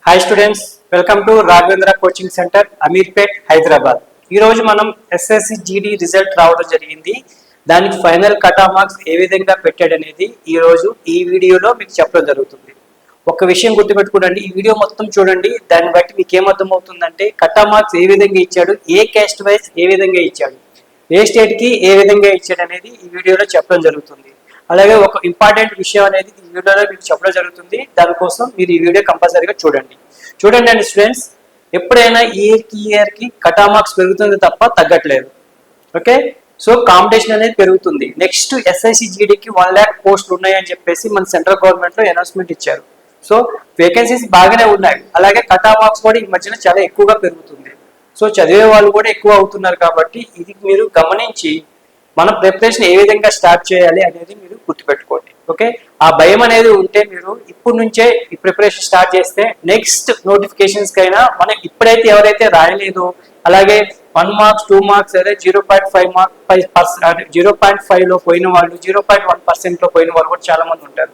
Hi students, welcome to Raghavendra coaching centre, Ameerpet, Hyderabad. ఈ రోజు మనం ఎస్ఎస్సి జీడీ రిజల్ట్ రావడం జరిగింది. దానికి ఫైనల్ కట్ ఆఫ్ మార్క్స్ ఏ విధంగా పెట్టాడు అనేది ఈ రోజు ఈ వీడియోలో మీకు చెప్పడం జరుగుతుంది. ఒక విషయం గుర్తుపెట్టుకోండి, ఈ వీడియో మొత్తం చూడండి. దాన్ని బట్టి మీకు ఏమర్థం అవుతుందంటే కట్ ఆఫ్ మార్క్స్ ఏ విధంగా ఇచ్చాడు, ఏ క్యాస్ట్ వైజ్ ఏ విధంగా ఇచ్చాడు, ఏ స్టేట్ కి ఏ విధంగా ఇచ్చాడు అనేది ఈ వీడియోలో చెప్పడం జరుగుతుంది. అలాగే ఒక ఇంపార్టెంట్ విషయం అనేది ఈ వీడియోలో మీకు చెప్పడం జరుగుతుంది. దానికోసం మీరు ఈ వీడియో కంపల్సరీగా చూడండి అండి స్టూడెంట్స్. ఎప్పుడైనా ఇయర్ కి కట్ ఆఫ్ మార్క్స్ పెరుగుతుంది తప్ప తగ్గట్లేదు. ఓకే, సో కాంపిటీషన్ అనేది పెరుగుతుంది. నెక్స్ట్ ఎస్ఐసి జీడీకి 1 lakh పోస్టులు ఉన్నాయని చెప్పేసి మన సెంట్రల్ గవర్నమెంట్ లో అనౌన్స్మెంట్ ఇచ్చారు. సో వేకెన్సీస్ బాగానే ఉన్నాయి. అలాగే కట్ ఆఫ్ మార్క్స్ కూడా ఈ మధ్యన చాలా ఎక్కువగా పెరుగుతుంది. సో చదివే వాళ్ళు కూడా ఎక్కువ అవుతున్నారు. కాబట్టి ఇది మీరు గమనించి మన ప్రిపరేషన్ ఏ విధంగా స్టార్ట్ చేయాలి అనేది మీరు గుర్తుపెట్టుకోండి. ఓకే, ఆ భయం అనేది ఉంటే మీరు ఇప్పటి నుంచే ఈ ప్రిపరేషన్ స్టార్ట్ చేస్తే నెక్స్ట్ నోటిఫికేషన్స్ కైనా మనం ఇప్పుడైతే ఎవరైతే రాయలేదో, అలాగే 1 marks 2 marks అదే 0.5 లో పోయిన వాళ్ళు, 0.1% లో పోయిన వాళ్ళు కూడా చాలా మంది ఉంటారు.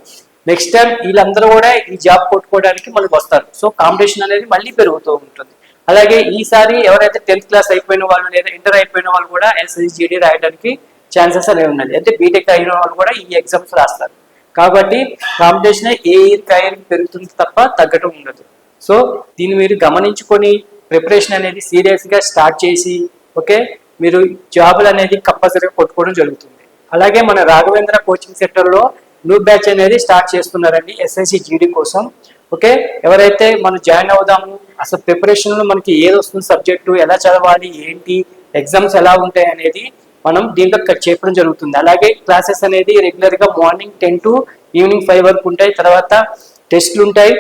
నెక్స్ట్ టైం వీళ్ళందరూ కూడా ఈ జాబ్ కొట్టుకోవడానికి మళ్ళీ వస్తారు. సో కాంపిటీషన్ అనేది మళ్ళీ పెరుగుతూ ఉంటుంది. అలాగే ఈసారి ఎవరైతే 10th క్లాస్ అయిపోయిన వాళ్ళు లేదా ఇంటర్ అయిపోయిన వాళ్ళు కూడా ఎస్ఎస్సి జీడీ రాయడానికి ఛాన్సెస్ అనేవి ఉన్నాయి. అంటే బీటెక్ అయిన వాళ్ళు కూడా ఈ ఎగ్జామ్స్ రాస్తారు. కాబట్టి కాంపిటీషన్ ఏ ఇయర్ పెరుగుతుంది తప్ప తగ్గటం ఉండదు. సో దీన్ని మీరు గమనించుకొని ప్రిపరేషన్ అనేది సీరియస్ గా స్టార్ట్ చేసి ఓకే మీరు జాబులు అనేది కంపల్సరీగా కొట్టుకోవడం జరుగుతుంది. అలాగే మన రాఘవేంద్ర కోచింగ్ సెంటర్ లో న్యూ బ్యాచ్ అనేది స్టార్ట్ చేస్తున్నారండి ఎస్ఎస్సి జీడీ కోసం. ఓకే, ఎవరైతే మనం జాయిన్ అవుదాము, అసలు ప్రిపరేషన్ లో మనకి ఏది వస్తుంది, సబ్జెక్టు ఎలా చదవాలి, ఏంటి ఎగ్జామ్స్ ఎలా ఉంటాయి అనేది మనం దీంట్లో చెప్పడం జరుగుతుంది. అలాగే క్లాసెస్ అనేది రెగ్యులర్ గా మార్నింగ్ 10 to ఈవినింగ్ 5 వరకు ఉంటాయి. తర్వాత టెస్ట్లు ఉంటాయి,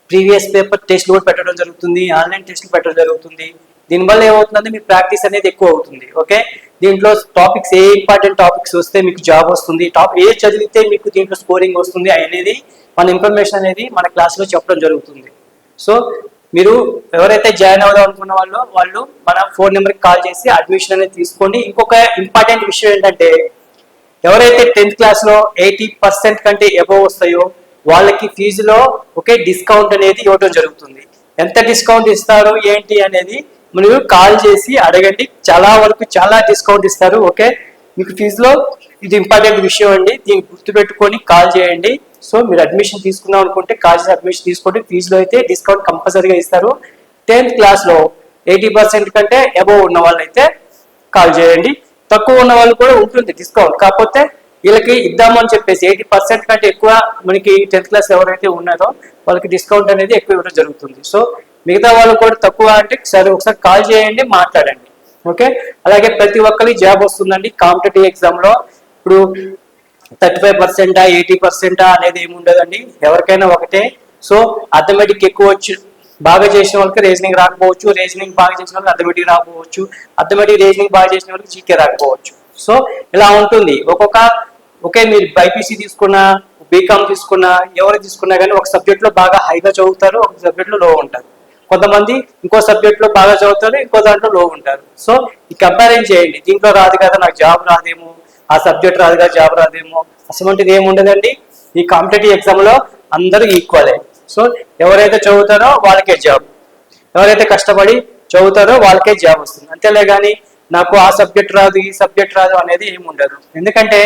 ప్రీవియస్ పేపర్ టెస్ట్లు కూడా పెట్టడం జరుగుతుంది, ఆన్లైన్ టెస్ట్లు పెట్టడం జరుగుతుంది. దీనివల్ల ఏమవుతుందంటే మీ ప్రాక్టీస్ అనేది ఎక్కువ అవుతుంది. ఓకే, దీంట్లో టాపిక్స్ ఏ ఇంపార్టెంట్ టాపిక్స్ వస్తే మీకు జాబ్ వస్తుంది, ఏ చదివితే మీకు దీంట్లో స్కోరింగ్ వస్తుంది అనేది మన ఇన్ఫర్మేషన్ అనేది మన క్లాస్లో చెప్పడం జరుగుతుంది. సో మీరు ఎవరైతే జాయిన్ అవుదాం అనుకున్న వాళ్ళు మన ఫోన్ నెంబర్కి కాల్ చేసి అడ్మిషన్ అనేది తీసుకోండి. ఇంకొక ఇంపార్టెంట్ విషయం ఏంటంటే ఎవరైతే 10th క్లాస్లో 80% కంటే అబోవ్ వస్తాయో వాళ్ళకి ఫీజులో ఒకే డిస్కౌంట్ అనేది ఇవ్వడం జరుగుతుంది. ఎంత డిస్కౌంట్ ఇస్తారు ఏంటి అనేది మీరు కాల్ చేసి అడగండి. చాలా వరకు చాలా డిస్కౌంట్ ఇస్తారు. ఓకే, మీకు ఫీజులో ఇది ఇంపార్టెంట్ విషయం అండి, దీన్ని గుర్తుపెట్టుకొని కాల్ చేయండి. సో మీరు అడ్మిషన్ తీసుకుందాం అనుకుంటే కాల్ చేసి అడ్మిషన్ తీసుకోండి. ఫీజులో అయితే డిస్కౌంట్ కంపల్సరీగా ఇస్తారు. 10th క్లాస్లో 80% కంటే అబోవ్ ఉన్న వాళ్ళు అయితే కాల్ చేయండి. తక్కువ ఉన్న వాళ్ళు కూడా ఉంటుంది డిస్కౌంట్, కాకపోతే వీళ్ళకి ఇద్దామని చెప్పేసి 80% కంటే ఎక్కువ మనకి 10th క్లాస్ ఎవరైతే ఉన్నారో వాళ్ళకి డిస్కౌంట్ అనేది ఎక్కువ ఇవ్వడం జరుగుతుంది. సో మిగతా వాళ్ళు కూడా తక్కువ అంటే సరే ఒకసారి కాల్ చేయండి, మాట్లాడండి. ఓకే, అలాగే ప్రతి ఒక్కరికి జాబ్ వస్తుందండి కాంపిటేటివ్ ఎగ్జామ్ లో. ఇప్పుడు 35% 80% అనేది ఏమి ఉండదండి, ఎవరికైనా ఒకటే. సో అథమెటిక్ ఎక్కువ వచ్చు, బాగా చేసిన వాళ్ళకి రీజనింగ్ రాకపోవచ్చు, రీజనింగ్ బాగా చేసిన వాళ్ళకి అథమెటిక్ రాకపోవచ్చు, అథమెటిక్ రీజనింగ్ బాగా చేసిన వాళ్ళకి జీకే రాకపోవచ్చు. సో ఇలా ఉంటుంది. ఒకే మీరు బైపీసీ తీసుకున్నా, బీకామ్ తీసుకున్నా, ఎవరు తీసుకున్నా కానీ ఒక సబ్జెక్ట్ లో బాగా హైగా చదువుతారు, ఒక సబ్జెక్ట్ లో లో ఉంటారు. కొంతమంది ఇంకో సబ్జెక్ట్ లో బాగా చదువుతారు, ఇంకో దాంట్లో లో ఉంటారు. సో ఈ కంపారిజన్ చేయండి. దీంట్లో రాదు కదా నాకు జాబ్ రాదేమో, ఆ సబ్జెక్ట్ రాదు కదా జాబ్ రాదేమో, అసలు ఏమి ఉండదండి. ఈ కాంపిటేటివ్ ఎగ్జామ్ లో అందరూ ఈక్వలే. సో ఎవరైతే చదువుతారో వాళ్ళకే జాబ్, ఎవరైతే కష్టపడి చదువుతారో వాళ్ళకే జాబ్ వస్తుంది. అంతేలే కానీ నాకు ఆ సబ్జెక్ట్ రాదు ఈ సబ్జెక్ట్ రాదు అనేది ఏమి ఉండదు. ఎందుకంటే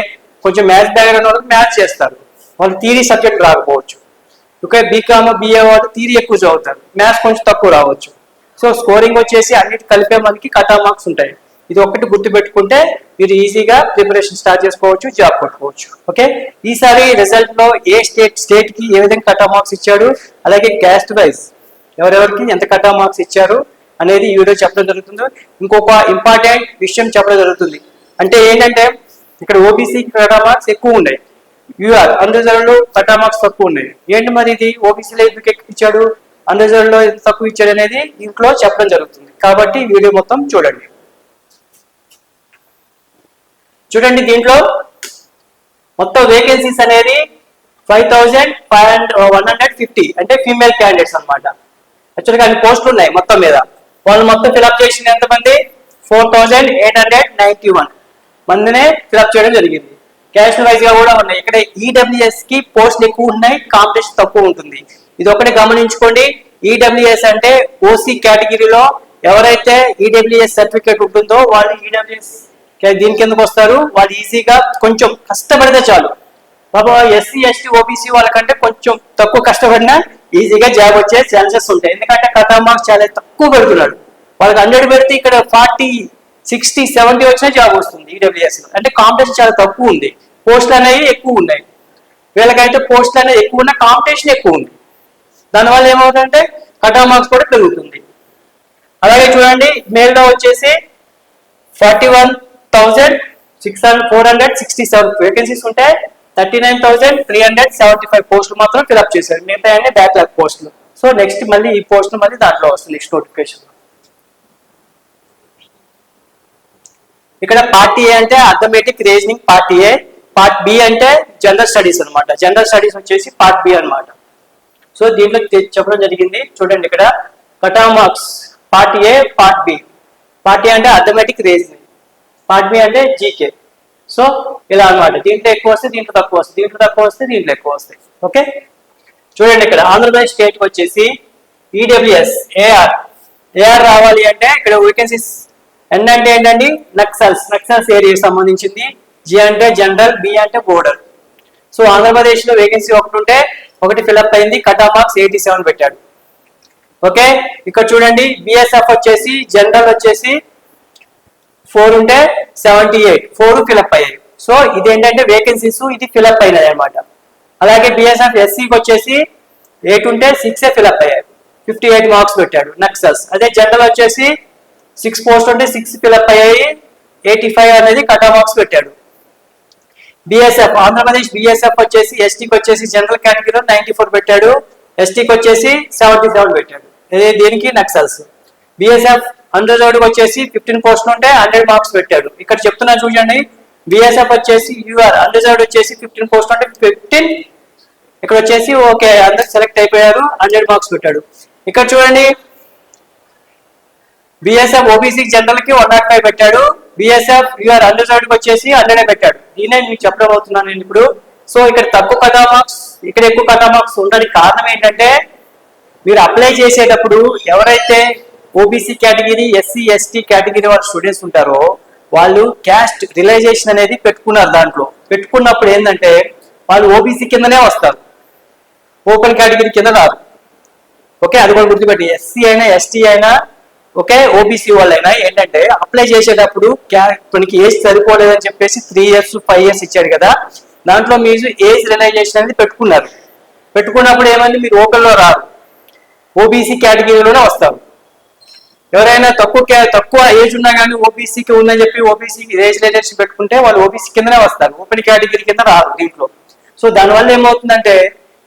కొంచెం మ్యాథ్స్ బ్యాక్గ్రౌండ్ వాళ్ళకి మ్యాథ్స్ చేస్తారు, వాళ్ళు థియరీ సబ్జెక్ట్ రాకపోవచ్చు. ఓకే, బీకామ్ బిఏ వాళ్ళు థియరీ ఎక్కువ చదువుతారు, మ్యాథ్స్ కొంచెం తక్కువ రావచ్చు. సో స్కోరింగ్ వచ్చేసి అన్నిటి కలిపే మనకి కట్ ఆఫ్ మార్క్స్ ఉంటాయి. ఇది ఒకటి గుర్తుపెట్టుకుంటే మీరు ఈజీగా ప్రిపరేషన్ స్టార్ట్ చేసుకోవచ్చు, జాబ్ కొట్టుకోవచ్చు. ఓకే, ఈసారి రిజల్ట్ లో ఏ స్టేట్ కి ఏ విధంగా కట్ ఆఫ్ మార్క్స్ ఇచ్చాడు, అలాగే క్యాస్ట్ వైజ్ ఎవరెవరికి ఎంత కట్ ఆఫ్ మార్క్స్ ఇచ్చారు అనేది ఈ వీడియో చెప్పడం జరుగుతుంది. ఇంకొక ఇంపార్టెంట్ విషయం చెప్పడం జరుగుతుంది. అంటే ఏంటంటే ఇక్కడ ఓబీసీ కట్ ఆఫ్ మార్క్స్ ఎక్కువ ఉన్నాయి, యూఆర్ అన్రిజర్వ్డ్ లో కట్ ఆఫ్ మార్క్స్ తక్కువ ఉన్నాయి. ఏంటి మరి ఇది ఓబీసీలో ఎందుకు ఎక్కువ ఇచ్చాడు, అన్రిజర్వ్డ్ లో ఎంత తక్కువ ఇచ్చాడు అనేది ఇంట్లో చెప్పడం జరుగుతుంది. కాబట్టి వీడియో మొత్తం చూడండి. దీంట్లో మొత్తం వేకెన్సీస్ అనేది 5150 అంటే ఫీమేల్ క్యాండిడేట్స్ అనమాట. యాక్చువల్గా అన్ని పోస్టులు ఉన్నాయి మొత్తం మీద. వాళ్ళు మొత్తం ఫిలప్ చేసిన ఎంతమంది 4891 మందినే ఫిలప్ చేయడం జరిగింది. క్యాస్ట్ వైజ్ గా కూడా ఉన్నాయి. ఇక్కడ ఈడబ్ల్యూఎస్ కి పోస్టులు ఎక్కువ ఉన్నాయి, కాంపిటీషన్ తక్కువ ఉంటుంది. ఇది ఒకటి గమనించుకోండి. ఈడబ్ల్యూఎస్ అంటే ఓసీ కేటగిరీలో ఎవరైతే ఈడబ్ల్యూఎస్ సర్టిఫికేట్ ఉంటుందో వాళ్ళు ఈడబ్ల్యూఎస్ దీని కిందకు వస్తారు. వాళ్ళు ఈజీగా కొంచెం కష్టపడితే చాలు. బాబా ఎస్సీ ఎస్టీ ఓబీసీ వాళ్ళకంటే కొంచెం తక్కువ కష్టపడినా ఈజీగా జాబ్ వచ్చే ఛాన్సెస్ ఉంటాయి. ఎందుకంటే కట్ ఆఫ్ మార్క్స్ చాలా తక్కువ పెడుతున్నాడు. వాళ్ళకి 100 పెడితే ఇక్కడ 40, 60, 70 వచ్చినా జాబ్ వస్తుంది ఈడబ్ల్యూఎస్ లో. అంటే కాంపిటీషన్ చాలా తక్కువ ఉంది, పోస్టులు అనేవి ఎక్కువ ఉన్నాయి. వీళ్ళకైతే పోస్టులు అనేది ఎక్కువ ఉన్న కాంపిటీషన్ ఎక్కువ ఉంది. దానివల్ల ఏమవుతుందంటే కట్ ఆఫ్ మార్క్స్ కూడా పెరుగుతుంది. అలాగే చూడండి మేల్లో వచ్చేసి 41,467 వేకెన్సీస్ ఉంటాయి. 39,375 పోస్టులు మాత్రం ఫిల్అప్ చేశారు. మిగతా అన్ని బ్యాక్లాగ్ పోస్టులు. సో నెక్స్ట్ మళ్ళీ ఈ పోస్టులు మళ్ళీ దాంట్లో వస్తుంది నెక్స్ట్ నోటిఫికేషన్. ఇక్కడ పార్ట్ ఏ అంటే arithmetic reasoning part A, part B అంటే జనరల్ స్టడీస్ అనమాట. జనరల్ స్టడీస్ వచ్చేసి పార్ట్ బి అనమాట. సో దీంట్లో చెప్పడం జరిగింది. చూడండి ఇక్కడ cut off marks part A, part B. Part A అంటే అథమెటిక్ రీజనింగ్, పార్ట్ బి అంటే జీకే. సో ఇలా అనమాట. దీంట్లో ఎక్కువ వస్తే దీంట్లో తక్కువ వస్తుంది, దీంట్లో తక్కువ వస్తే దీంట్లో ఎక్కువ వస్తాయి. ఓకే చూడండి ఇక్కడ ఆంధ్రప్రదేశ్ స్టేట్ వచ్చేసి ఈడబ్ల్యూఎస్ ఏఆర్ రావాలి అంటే ఇక్కడ వేకెన్సీస్ ఎన్ అంటే ఏంటండి నక్సల్స్ ఏరియాకి సంబంధించింది. జి అంటే జనరల్, బి అంటే బోర్డర్. సో ఆంధ్రప్రదేశ్ లో వేకెన్సీ ఒకటి ఉంటే ఒకటి ఫిల్అప్ అయింది. కట్ ఆఫ్ మార్క్స్ 87 పెట్టాడు. ఓకే ఇక్కడ చూడండి బిఎస్ఎఫ్ వచ్చేసి జనరల్ వచ్చేసి 4 ఉంటే 78, 4 ఫిల్అప్ అయ్యాయి. సో ఇది ఏంటంటే వేకెన్సీస్ ఇది ఫిల్అప్ అయినది అనమాట. అలాగే బిఎస్ఎఫ్ ఎస్సీకి వచ్చేసి 8 ఉంటే 6 ఫిల్అప్ అయ్యాయి, 58 మార్క్స్ పెట్టాడు నక్సల్స్. అదే జనరల్ వచ్చేసి 6 పోస్ట్ ఉంటే 6 ఫిల్అప్ అయ్యాయి, 85 అనేది కట్ ఆఫ్ మార్క్స్ పెట్టాడు. బిఎస్ఎఫ్ ఆంధ్రప్రదేశ్ బిఎస్ఎఫ్ వచ్చేసి ఎస్టీకి వచ్చేసి జనరల్ కేటగిరీలో 94 పెట్టాడు, ఎస్టీకి వచ్చేసి 77 పెట్టాడు. ఇది దీనికి నక్సల్స్. బిఎస్ఎఫ్ అండర్గ్రౌండ్ వచ్చేసి 15 పోస్టులు ఉంటే 100 మార్క్స్ పెట్టాడు. ఇక్కడ చెప్తున్నా చూడండి బిఎస్ఎఫ్ వచ్చేసి యూఆర్ అండర్గ్రౌండ్ వచ్చేసి 15 పోస్టులు అంటే 15 ఇక్కడ వచ్చేసి ఓకే అందరు సెలెక్ట్ అయిపోయారు, 100 మార్క్స్ పెట్టాడు. ఇక్కడ చూడండి బిఎస్ఎఫ్ ఓబీసీ జనరల్ కి 105 పెట్టాడు, బిఎస్ఎఫ్ యూఆర్ అండర్గ్రౌండ్ వచ్చేసి 100 పెట్టాడు. దీనే మీకు చెప్పడం అవుతున్నాను నేను ఇప్పుడు. సో ఇక్కడ తక్కువ కట్ ఆఫ్ మార్క్స్ ఇక్కడ ఎక్కువ కట్ ఆఫ్ మార్క్స్ ఉండడానికి కారణం ఏంటంటే మీరు అప్లై చేసేటప్పుడు ఎవరైతే OBC category SC ST category వాళ్ళ స్టూడెంట్స్ ఉంటారో వాళ్ళు క్యాస్ట్ రిలైజేషన్ అనేది పెట్టుకున్నారు. దాంట్లో పెట్టుకున్నప్పుడు ఏంటంటే వాళ్ళు ఓబీసీ కిందనే వస్తారు, ఓపెన్ కేటగిరీ కింద రాదు. ఓకే అది కూడా గుర్తుపెట్టి ఎస్సీ అయినా ఎస్టీ అయినా ఓకే ఓబీసీ వాళ్ళైనా ఏంటంటే అప్లై చేసేటప్పుడు మనకి ఏజ్ సరిపోలేదని చెప్పేసి 3 years 5 years ఇచ్చాడు కదా, దాంట్లో మీరు ఏజ్ రిలైజేషన్ అనేది పెట్టుకున్నారు. పెట్టుకున్నప్పుడు ఏమైంది మీరు ఓపెన్ లో రారు, ఓబీసీ కేటగిరీలోనే వస్తారు. ఎవరైనా తక్కువ ఏజ్ ఉన్నా కానీ ఓబీసీకి ఉందని చెప్పి ఓబీసీకి ఏజ్ రిలేషన్ పెట్టుకుంటే వాళ్ళు ఓబీసీ కిందనే వస్తారు, ఓపెన్ కేటగిరీ కింద రారు దీంట్లో. సో దానివల్ల ఏమవుతుందంటే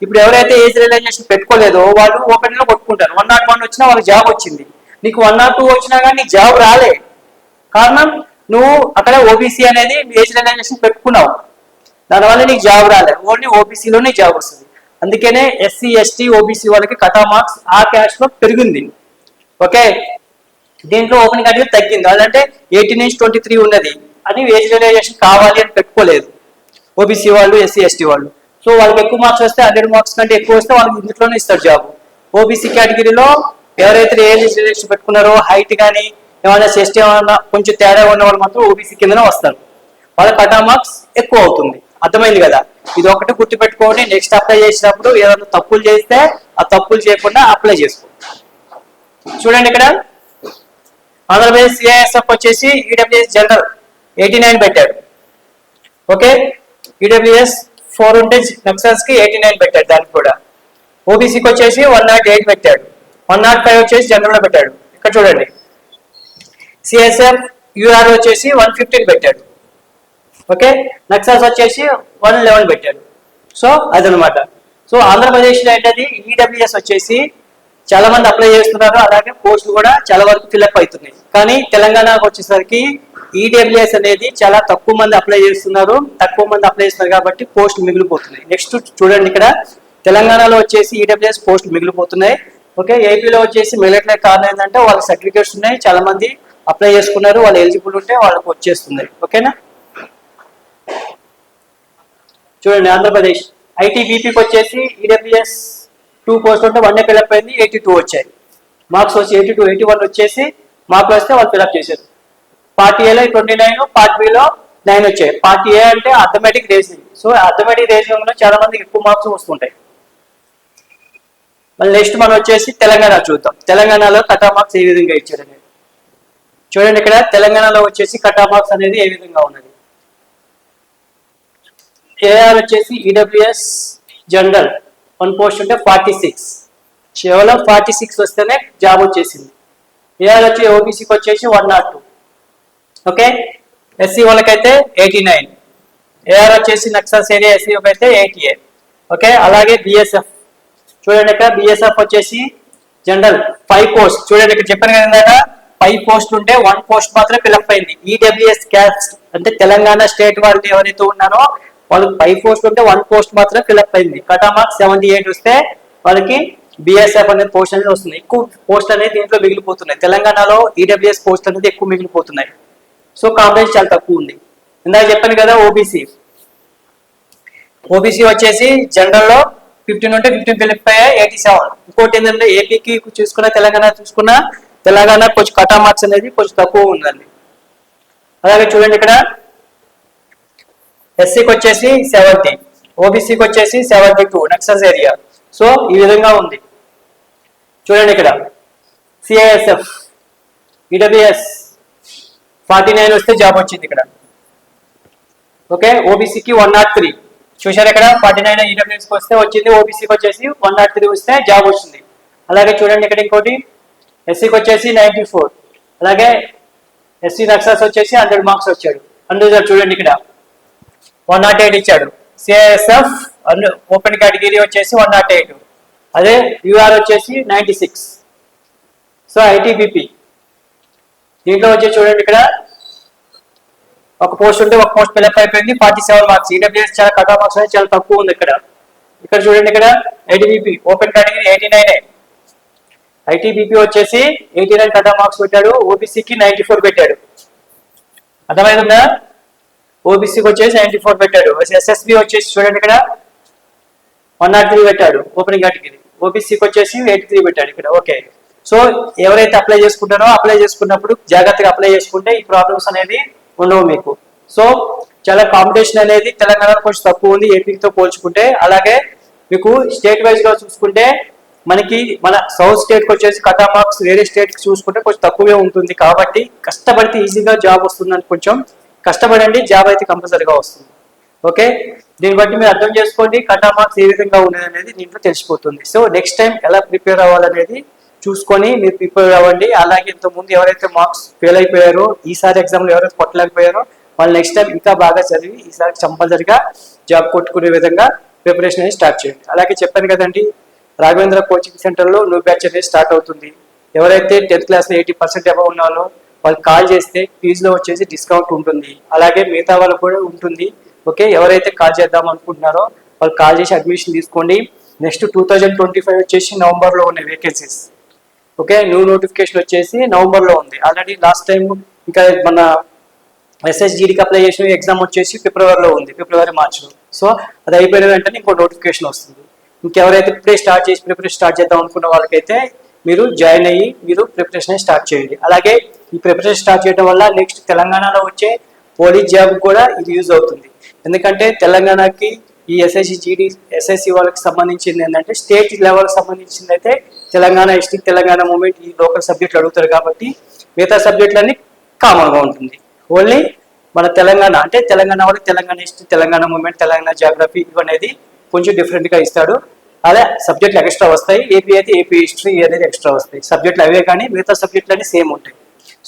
ఇప్పుడు ఎవరైతే ఏజ్ రిలేషన్ పెట్టుకోలేదో వాళ్ళు ఓపెన్ లో కొట్టుకుంటారు. 101 వచ్చినా వాళ్ళకి జాబ్ వచ్చింది, నీకు 102 వచ్చినా కానీ నీకు జాబ్ రాలే. కారణం నువ్వు అక్కడ ఓబీసీ అనేది ఏజ్ రిలేషన్ పెట్టుకున్నావు, దానివల్ల నీకు జాబ్ రాలే. ఓన్లీ ఓబీసీలోనే జాబ్ వస్తుంది. అందుకనే ఎస్సీ ఎస్టీ ఓబీసీ వాళ్ళకి కట్ ఆఫ్ మార్క్స్ ఆ క్యాస్ట్ లో పెరిగింది. ఓకే దీంట్లో ఓపెన్ కేటగిరీ తగ్గింది. అదంటే 18 నుంచి 23 ఉన్నది అని ఏజ్ రిలైజేషన్ కావాలి అని పెట్టుకోలేదు ఓబీసీ వాళ్ళు ఎస్సీ ఎస్టీ వాళ్ళు. సో వాళ్ళకి ఎక్కువ మార్క్స్ వస్తే 100 మార్క్స్ కంటే ఎక్కువ వస్తే వాళ్ళకి ఇందులోనే ఇస్తారు జాబ్. ఓబీసీ కేటగిరీలో ఎవరైతే ఏజ్ రిలైజేషన్ పెట్టుకున్నారో హైట్ కానీ ఏమైనా చెస్ట్ ఏమైనా కొంచెం తేడా ఉన్న వాళ్ళు మాత్రం ఓబీసీ కిందనే వస్తారు, వాళ్ళ కట్ ఆఫ్ మార్క్స్ ఎక్కువ అవుతుంది. అర్థమైంది కదా, ఇది ఒకటి గుర్తుపెట్టుకోండి. నెక్స్ట్ అప్లై చేసినప్పుడు ఏదైనా తప్పులు చేస్తే ఆ తప్పులు చేయకుండా అప్లై చేసుకోండి. చూడండి ఇక్కడ ఆంధ్రప్రదేశ్ సిఐఎస్ఎఫ్ వచ్చేసి ఈడబ్ల్యూఎస్ జనరల్ 89 పెట్టాడు. ఓకే ఈడబ్ల్యూఎస్ 4 ఉంటే నక్సల్స్ కి 89 పెట్టాడు. దానికి కూడా ఓబీసీకి వచ్చేసి 108 పెట్టాడు, 105 వచ్చేసి జనరల్ లో పెట్టాడు. ఇక్కడ చూడండి సిఎస్ఎఫ్ యూఆర్ వచ్చేసి 115 పెట్టాడు. ఓకే నక్సల్స్ వచ్చేసి 111 పెట్టాడు. సో అదనమాట. సో ఆంధ్రప్రదేశ్ లో ఏంటది ఈడబ్ల్యూఎస్ వచ్చేసి చాలా మంది అప్లై చేస్తున్నారు, అలాగే పోస్టులు కూడా చాలా వరకు ఫిల్అప్ అవుతున్నాయి. కానీ తెలంగాణకు వచ్చేసరికి ఈడబ్ల్యూఎస్ అనేది చాలా తక్కువ మంది అప్లై చేస్తున్నారు కాబట్టి పోస్టులు మిగిలిపోతున్నాయి. నెక్స్ట్ చూడండి ఇక్కడ తెలంగాణలో వచ్చేసి ఈడబ్ల్యూఎస్ పోస్టులు మిగిలిపోతున్నాయి. ఓకే ఏపీలో వచ్చేసి మిగలట్లేదు. కారణం ఏంటంటే వాళ్ళ సర్టిఫికేట్స్ ఉన్నాయి, చాలా మంది అప్లై చేసుకున్నారు, వాళ్ళు ఎలిజిబుల్ ఉంటే వాళ్ళకి వచ్చేస్తున్నాయి. ఓకేనా చూడండి ఆంధ్రప్రదేశ్ ఐటీబీపీకి వచ్చేసి ఈడబ్ల్యూఎస్ 2 2 పోస్టులు ఉంటే 1 ఫిల్అప్ అయింది, 82 వచ్చాయి. మార్క్స్ వచ్చి 82, 81 వచ్చేసి మార్కులు వస్తే వాళ్ళు ఫిల్అప్ చేశారు. పార్ట్ ఏలో 29, పార్ట్ బిలో 9 వచ్చాయి. పార్ట్ ఏ అంటే arithmetic reasoning. So arithmetic reasoning లో చాలా మందికి ఎక్కువ మార్క్స్ వస్తుంటాయి. మళ్ళీ నెక్స్ట్ మనం వచ్చేసి తెలంగాణ చూద్దాం. తెలంగాణలో కట్ ఆఫ్ మార్క్స్ ఏ విధంగా ఇచ్చారు అనేది చూడండి. ఇక్కడ తెలంగాణలో వచ్చేసి కట్ ఆఫ్ మార్క్స్ అనేది ఏ విధంగా ఉన్నది. ఏఆర్ వచ్చేసి ఈడబ్ల్యూఎస్ జనరల్ 1 పోస్ట్ ఉంటే 46, కేవలం 46 వస్తేనే జాబ్ వచ్చేసింది. ఏఆర్ వచ్చి ఓబీసీకి వచ్చేసి 102. ఓకే, ఎస్సీ వాళ్ళకైతే 89. ఏఆర్ వచ్చేసి నక్సల్స్ ఏరియా ఎస్సీ అయితే 88. ఓకే, అలాగే బిఎస్ఎఫ్ చూడండి. ఇక్కడ బిఎస్ఎఫ్ వచ్చేసి జనరల్ 5 పోస్ట్. చూడండి ఇక్కడ చెప్పాను కదా 5 పోస్టులు ఉంటే 1 పోస్ట్ మాత్రం ఫిల్అప్ అయింది. ఈడబ్ల్యూఎస్ క్యాస్ట్ అంటే తెలంగాణ స్టేట్ వాళ్ళు ఎవరైతే ఉన్నారో వాళ్ళకి 5 పోస్టులు ఉంటే 1 పోస్ట్ మాత్రం ఫిల్అప్ అయింది. కట్ ఆఫ్ మార్క్స్ 78 వస్తే వాళ్ళకి బిఎస్ఎఫ్ అనే పోస్ట్ అనేది వస్తుంది. ఎక్కువ పోస్ట్ అనేది దీంట్లో మిగిలిపోతున్నాయి. తెలంగాణలో ఈడబ్ల్యూఎస్ పోస్ట్ అనేది ఎక్కువ మిగిలిపోతున్నాయి. సో కాంపిటీషన్ చాలా తక్కువ ఉంది. ఇందాక చెప్పాను కదా ఓబీసీ వచ్చేసి జనరల్లో 15 ఉంటే 15 ఫిల్అప్ అయ్యాయి, 87. ఇంకోటి ఏంటంటే ఏపీకి చూసుకున్న తెలంగాణ చూసుకున్న తెలంగాణ కొంచెం కట్ ఆఫ్ మార్క్స్ అనేది కొంచెం తక్కువ ఉందండి. అలాగే చూడండి ఇక్కడ ఎస్సీకి వచ్చేసి 70, ఓబీసీకి వచ్చేసి 72 నక్సల్స్ ఏరియా. సో ఈ విధంగా ఉంది. చూడండి ఇక్కడ సిఐఎస్ఎఫ్ ఈడబ్ల్యూఎస్ 49 వస్తే జాబ్ వచ్చింది ఇక్కడ. ఓకే, ఓబీసీకి 103 చూసారు. ఇక్కడ 49 ఈడబ్ల్యూఎస్కి వస్తే వచ్చింది, ఓబీసీకి వచ్చేసి 103 వస్తే జాబ్ వచ్చింది. అలాగే చూడండి ఇక్కడ ఇంకోటి ఎస్సీకి వచ్చేసి 94. అలాగే ఎస్సీ నక్సల్స్ వచ్చేసి 100 మార్క్స్ వచ్చాడు. అందులో చూడండి ఇక్కడ 108 ఇచ్చాడు. సిఐఎస్ఎఫ్ ఓపెన్ కేటగిరీ వచ్చేసి 108. అదే యూఆర్ వచ్చేసి 96. సో ఐటీబీపీ దీంట్లో వచ్చేసి చూడండి ఇక్కడ ఒక పోస్ట్ ఉంటే 1 పోస్ట్ ఫిల్అప్ అయిపోయింది, 47 మార్క్స్. ఈడబ్ల్యూఎస్ చాలా కట్ ఆఫ్ మార్క్స్ అనేది చాలా తక్కువ ఉంది ఇక్కడ. ఇక్కడ చూడండి ఇక్కడ ఐటీబీపీ ఓపెన్ కేటగిరీ 89. ఐటీబీపీ వచ్చేసి 89 కట్ ఆఫ్ మార్క్స్ పెట్టాడు. ఓబీసీకి 94 పెట్టాడు. అర్థమైందా? ఓబీసీకి వచ్చేసి 94 పెట్టాడు. ఎస్ఎస్బి వచ్చేసి చూడండి ఇక్కడ 103 పెట్టాడు ఓపెన్ కేటగిరీ. ఓబీసీకి వచ్చేసి 83 పెట్టాడు ఇక్కడ. ఓకే, సో ఎవరైతే అప్లై చేసుకుంటారో అప్లై చేసుకున్నప్పుడు జాగ్రత్తగా అప్లై చేసుకుంటే ఈ ప్రాబ్లమ్స్ అనేది ఉండవు మీకు. సో చాలా కాంపిటీషన్ అనేది తెలంగాణలో కొంచెం తక్కువ ఉంది ఏపీతో పోల్చుకుంటే. అలాగే మీకు స్టేట్ వైజ్ గా చూసుకుంటే మనకి మన సౌత్ స్టేట్ కి వచ్చేసి కట్ ఆఫ్ మార్క్స్ వేరే స్టేట్ కి చూసుకుంటే కొంచెం తక్కువే ఉంటుంది. కాబట్టి కష్టపడితే ఈజీగా జాబ్ వస్తుందని కొంచెం కష్టపడండి, జాబ్ అయితే కంపల్సరీగా వస్తుంది. ఓకే, దీన్ని బట్టి మీరు అర్థం చేసుకోండి కట్ ఆఫ్ మార్క్స్ ఏ విధంగా ఉన్నది అనేది దీంట్లో తెలిసిపోతుంది. సో నెక్స్ట్ టైం ఎలా ప్రిపేర్ అవ్వాలనేది చూసుకొని మీరు ప్రిపేర్ అవ్వండి. అలాగే ఇంతకుముందు ఎవరైతే మార్క్స్ ఫెయిల్ అయిపోయారో ఈసారి ఎగ్జామ్లో ఎవరైతే కొట్టలేకపోయారో వాళ్ళు నెక్స్ట్ టైం ఇంకా బాగా చదివి ఈసారి కంపల్సరిగా జాబ్ కొట్టుకునే విధంగా ప్రిపరేషన్ అనేది స్టార్ట్ చేయండి. అలాగే చెప్పాను కదండి రాఘవేంద్ర కోచింగ్ సెంటర్లో న్యూ బ్యాచ్ అనేది స్టార్ట్ అవుతుంది. ఎవరైతే 10th క్లాస్లో 80% అబవ్ ఉన్నారో వాళ్ళు కాల్ చేస్తే ఫీజులో వచ్చేసి డిస్కౌంట్ ఉంటుంది. అలాగే మిగతా వాళ్ళకు కూడా ఉంటుంది. ఓకే, ఎవరైతే కాల్ చేద్దాం అనుకుంటున్నారో వాళ్ళు కాల్ చేసి అడ్మిషన్ తీసుకోండి. నెక్స్ట్ 2025 వచ్చేసి నవంబర్లో ఉన్నాయి వేకెన్సీస్. ఓకే, న్యూ నోటిఫికేషన్ వచ్చేసి నవంబర్లో ఉంది. ఆల్రెడీ లాస్ట్ టైం ఇంకా మన ఎస్ఎస్జిడికి అప్లై చేసిన ఎగ్జామ్ వచ్చేసి ఫిబ్రవరిలో ఉంది, ఫిబ్రవరి మార్చిలో. సో అది అయిపోయిన వెంటనే ఇంకో నోటిఫికేషన్ వస్తుంది. ఇంకెవరైతే ప్రిపరేషన్ స్టార్ట్ చేద్దాం అనుకున్న వాళ్ళకైతే మీరు జాయిన్ అయ్యి మీరు ప్రిపరేషన్ స్టార్ట్ చేయండి. అలాగే ఈ ప్రిపరేషన్ స్టార్ట్ చేయడం వల్ల నెక్స్ట్ తెలంగాణలో వచ్చే పోలీస్ జాబ్ కూడా ఇది యూజ్ అవుతుంది. ఎందుకంటే తెలంగాణకి ఈ ఎస్ఎస్సి వాళ్ళకి సంబంధించింది ఏంటంటే స్టేట్ లెవెల్కి సంబంధించింది అయితే తెలంగాణ డిస్ట్రిక్ట్ తెలంగాణ మూమెంట్ ఈ లోకల్ సబ్జెక్టులు అడుగుతారు కాబట్టి మిగతా సబ్జెక్టులన్నీ కామన్గా ఉంటుంది. ఓన్లీ మన తెలంగాణ అంటే తెలంగాణ వాళ్ళకి Telangana history, Telangana movement, Telangana geography ఇవనేది కొంచెం డిఫరెంట్గా ఇస్తాడు. అదే సబ్జెక్టులు ఎక్స్ట్రా వస్తాయి. ఏపీ అయితే ఏపీ హిస్టరీ అనేది ఎక్స్ట్రా వస్తాయి. సబ్జెక్టులు అవే కానీ మిగతా సబ్జెక్టులు అన్ని సేమ్ ఉంటాయి.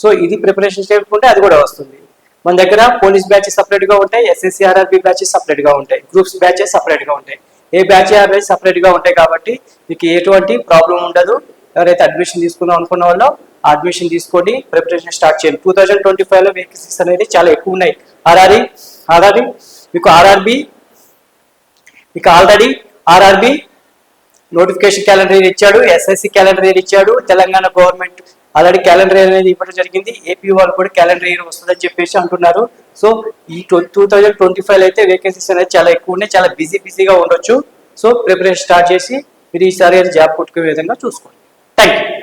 సో ఇది ప్రిపరేషన్ చేసుకుంటే అది కూడా వస్తుంది. మన దగ్గర పోలీస్ బ్యాచెస్ సపరేట్గా ఉంటాయి, ఎస్ఎస్సి ఆర్ఆర్బి బ్యాచెస్ సపరేట్గా ఉంటాయి, గ్రూప్స్ బ్యాచెస్ సపరేట్గా ఉంటాయి, ఏ బ్యాచ్ బ్యాచ్ సపరేట్గా ఉంటాయి. కాబట్టి మీకు ఎటువంటి ప్రాబ్లం ఉండదు. ఎవరైతే అడ్మిషన్ తీసుకుందాం అనుకున్న వాళ్ళు అడ్మిషన్ తీసుకోండి, ప్రిపరేషన్ స్టార్ట్ చేయండి. 2025లో వేకెన్సీస్ అనేది చాలా ఎక్కువ ఉన్నాయి. మీకు already RRB notification calendar year ఇచ్చాడు, ఎస్ఎస్సి క్యాలెండర్ ఇయర్ ఇచ్చాడు, Telangana government already calendar year అనేది ఇవ్వడం జరిగింది. ఏపీ వాళ్ళు కూడా క్యాలెండర్ ఇయర్ వస్తుందని చెప్పేసి అంటున్నారు. సో ఈ 2025 అయితే వేకెన్సీస్ అనేది చాలా ఎక్కువ ఉన్నాయి, చాలా బిజీగా ఉండొచ్చు. సో ప్రిపరేషన్ స్టార్ట్ చేసి మీరు ఈసారి జాబ్ కొట్టుకునే విధంగా చూసుకోండి. Thank you.